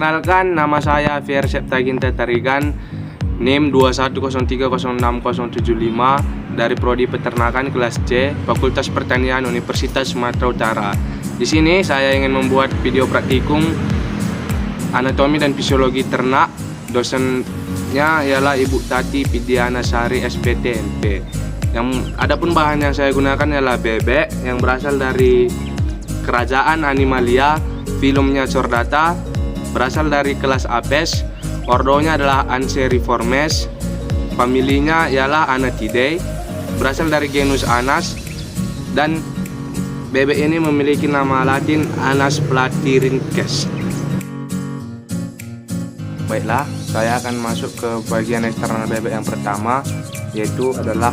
Perkenalkan, nama saya Fier Septaginta Tarigan, NIM 210306075 dari Prodi Peternakan kelas C, Fakultas Pertanian Universitas Sumatera Utara. Di sini saya ingin membuat video praktikum anatomi dan fisiologi ternak. Dosennya ialah Ibu Tati Pidiana Sari SPT LP. Adapun bahan yang saya gunakan ialah bebek yang berasal dari kerajaan Animalia, filumnya Chordata, berasal dari kelas Apes, ordonya adalah Anseriformes, familinya ialah Anatidae, berasal dari genus Anas, dan bebek ini memiliki nama latin Anas platyrhynchus. Baiklah, saya akan masuk ke bagian eksternal bebek yang pertama, yaitu adalah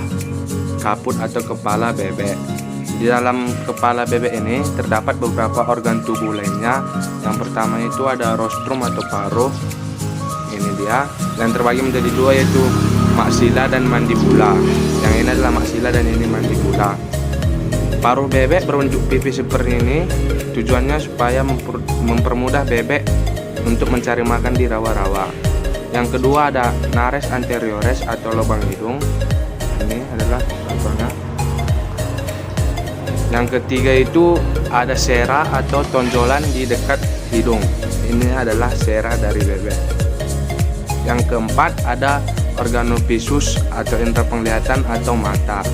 kaput atau kepala bebek. Di dalam kepala bebek ini terdapat beberapa organ tubuh lainnya. Yang pertama itu ada rostrum atau paruh. Ini dia, yang terbagi menjadi dua, yaitu maksila dan mandibula. Yang ini adalah maksila dan ini mandibula. Paruh bebek berbentuk pipih seperti ini. Tujuannya supaya mempermudah bebek untuk mencari makan di rawa-rawa. Yang kedua ada nares anteriores atau lubang hidung. Ini adalah contohnya. Yang ketiga itu ada sera atau tonjolan di dekat hidung. Ini adalah sera dari bebek. Yang keempat ada organovisus atau indera penglihatan atau mata.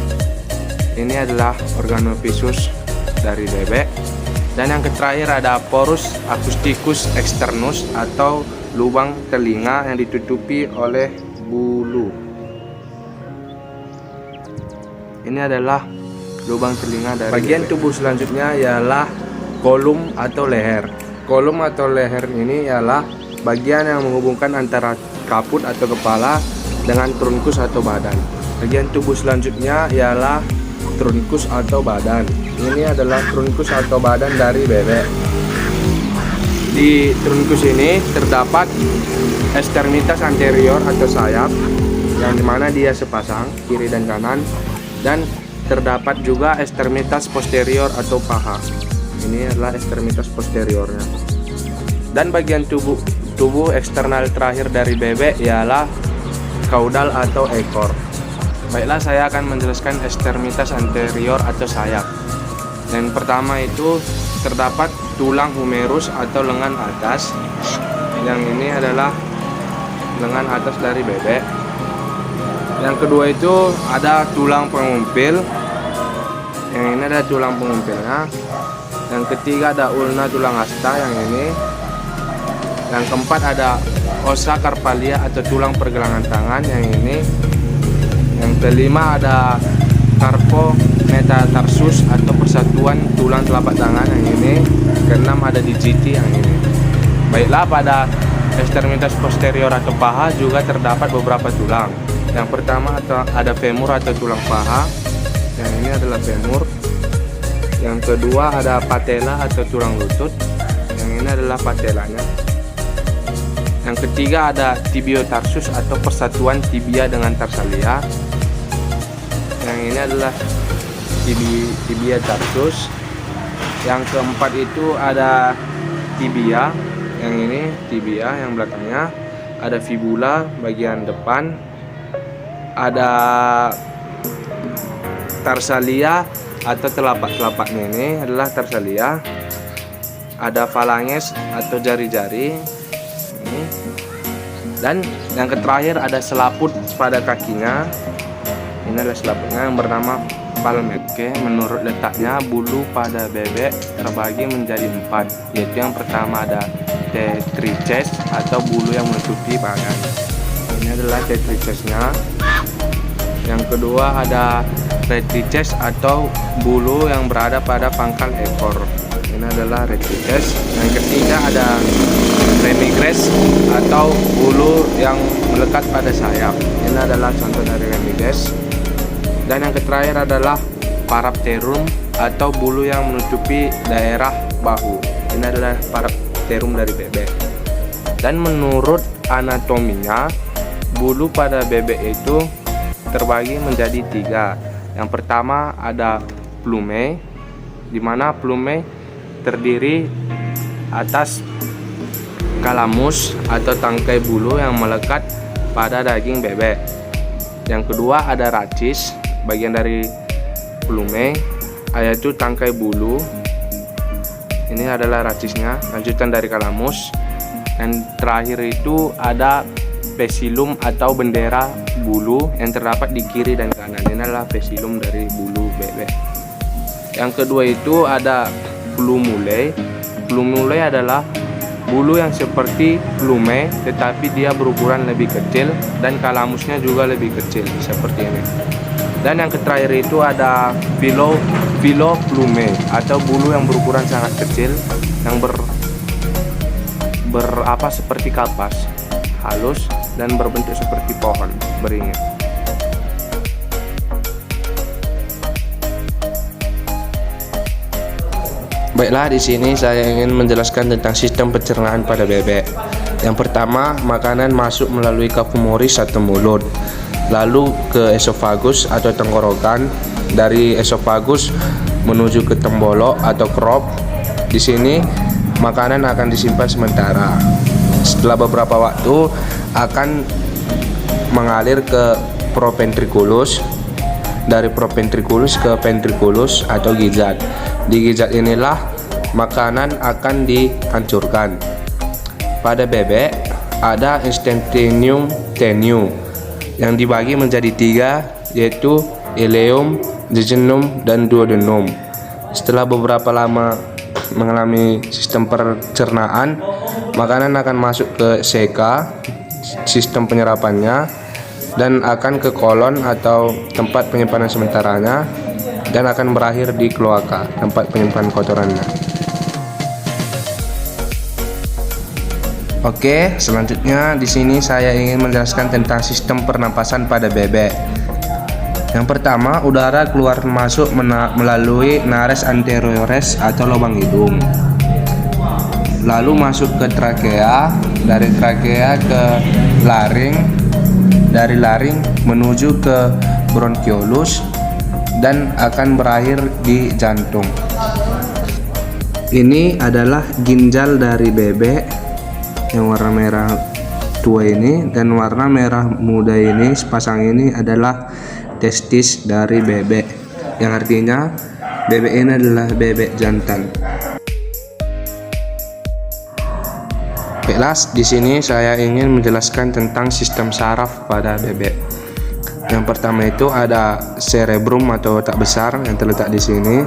Ini adalah organovisus dari bebek. Dan yang terakhir ada porus acousticus externus atau lubang telinga yang ditutupi oleh bulu. Ini adalah lubang telinga dari bagian tubuh. Selanjutnya ialah kolum atau leher. Kolum atau leher ini ialah bagian yang menghubungkan antara kaput atau kepala dengan trunkus atau badan. Bagian tubuh selanjutnya ialah trunkus atau badan. Ini adalah trunkus atau badan dari bebek. Di trunkus ini terdapat ekstremitas anterior atau sayap, yang dimana dia sepasang kiri dan kanan, dan terdapat juga ekstremitas posterior atau paha. Ini adalah ekstremitas posteriornya. Dan bagian tubuh eksternal terakhir dari bebek ialah kaudal atau ekor. Baiklah, saya akan menjelaskan ekstremitas anterior atau sayap. Yang pertama itu terdapat tulang humerus atau lengan atas. Yang ini adalah lengan atas dari bebek. Yang kedua itu ada tulang pengumpil. Yang ini ada tulang pengumpilnya. Yang ketiga ada ulna tulang hasta, yang ini. Yang keempat ada ossa carpalia atau tulang pergelangan tangan, yang ini. Yang kelima ada carpo metatarsus atau persatuan tulang telapak tangan, yang ini. Keenam ada digiti, yang ini. Baiklah, pada ekstremitas posterior atau paha juga terdapat beberapa tulang. Yang pertama ada femur atau tulang paha. Yang ini adalah femur. Yang kedua ada patella atau tulang lutut. Yang ini adalah patelanya. Yang ketiga ada tibiotarsus atau persatuan tibia dengan tarsalia. Yang ini adalah tibia tarsus. Yang keempat itu ada tibia. Yang ini tibia yang belakangnya. Ada fibula bagian depan. Ada tarsalia atau telapak-telapaknya, ini adalah tarsalia. Ada phalanges atau jari-jari ini. Dan yang terakhir ada selaput pada kakinya. Ini adalah selaputnya yang bernama palmeke. Menurut letaknya bulu pada bebek terbagi menjadi 4, yaitu yang pertama ada tetrices atau bulu yang menutupi badan. Ini adalah tetricesnya. Yang kedua ada retrices atau bulu yang berada pada pangkal ekor. Ini adalah retrices. Yang ketiga ada remigres atau bulu yang melekat pada sayap. Ini adalah contoh dari remigres. Dan yang terakhir adalah parapterum atau bulu yang menutupi daerah bahu. Ini adalah parapterum dari bebek. Dan menurut anatominya, bulu pada bebek itu terbagi menjadi 3. Yang pertama ada plume, di mana plume terdiri atas kalamus atau tangkai bulu yang melekat pada daging bebek. Yang kedua ada racis, bagian dari plume, yaitu tangkai bulu. Ini adalah racisnya, lanjutan dari kalamus. Dan terakhir itu ada pesilum atau bendera bulu yang terdapat di kiri dan kanan. Ini adalah pesilum dari bulu bebek. Yang kedua itu ada plumule. Plumule adalah bulu yang seperti plume tetapi dia berukuran lebih kecil dan kalamusnya juga lebih kecil seperti ini. Dan yang terakhir itu ada filoplume atau bulu yang berukuran sangat kecil yang seperti kapas, halus dan berbentuk seperti pohon beringin. Baiklah, di sini saya ingin menjelaskan tentang sistem pencernaan pada bebek. Yang pertama, makanan masuk melalui kafumoris atau mulut, lalu ke esofagus atau tenggorokan, dari esofagus menuju ke tembolok atau crop. Di sini makanan akan disimpan sementara. Setelah beberapa waktu akan mengalir ke proventriculus, dari proventriculus ke ventriculus atau gizat. Di gizat inilah makanan akan dihancurkan. Pada bebek ada instantaneum tenue yang dibagi menjadi 3, yaitu ileum, jejunum, dan duodenum. Setelah beberapa lama mengalami sistem pencernaan, makanan akan masuk ke seka, sistem penyerapannya, dan akan ke kolon atau tempat penyimpanan sementaranya, dan akan berakhir di kloaka, tempat penyimpanan kotorannya. Oke, selanjutnya di sini saya ingin menjelaskan tentang sistem pernapasan pada bebek. Yang pertama, udara keluar masuk melalui nares anteriores atau lubang hidung, lalu masuk ke trakea, dari trakea ke laring, dari laring menuju ke bronchiolus, dan akan berakhir di jantung. Ini adalah ginjal dari bebek yang warna merah tua ini, dan warna merah muda ini, sepasang ini adalah testis dari bebek, yang artinya bebek ini adalah bebek jantan. Baiklah, di sini saya ingin menjelaskan tentang sistem saraf pada bebek. Yang pertama itu ada cerebrum atau otak besar yang terletak di sini.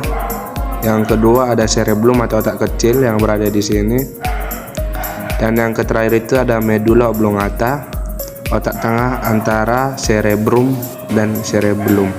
Yang kedua ada cerebellum atau otak kecil yang berada di sini. Dan yang terakhir itu ada medulla oblongata, otak tengah antara cerebrum dan cerebellum.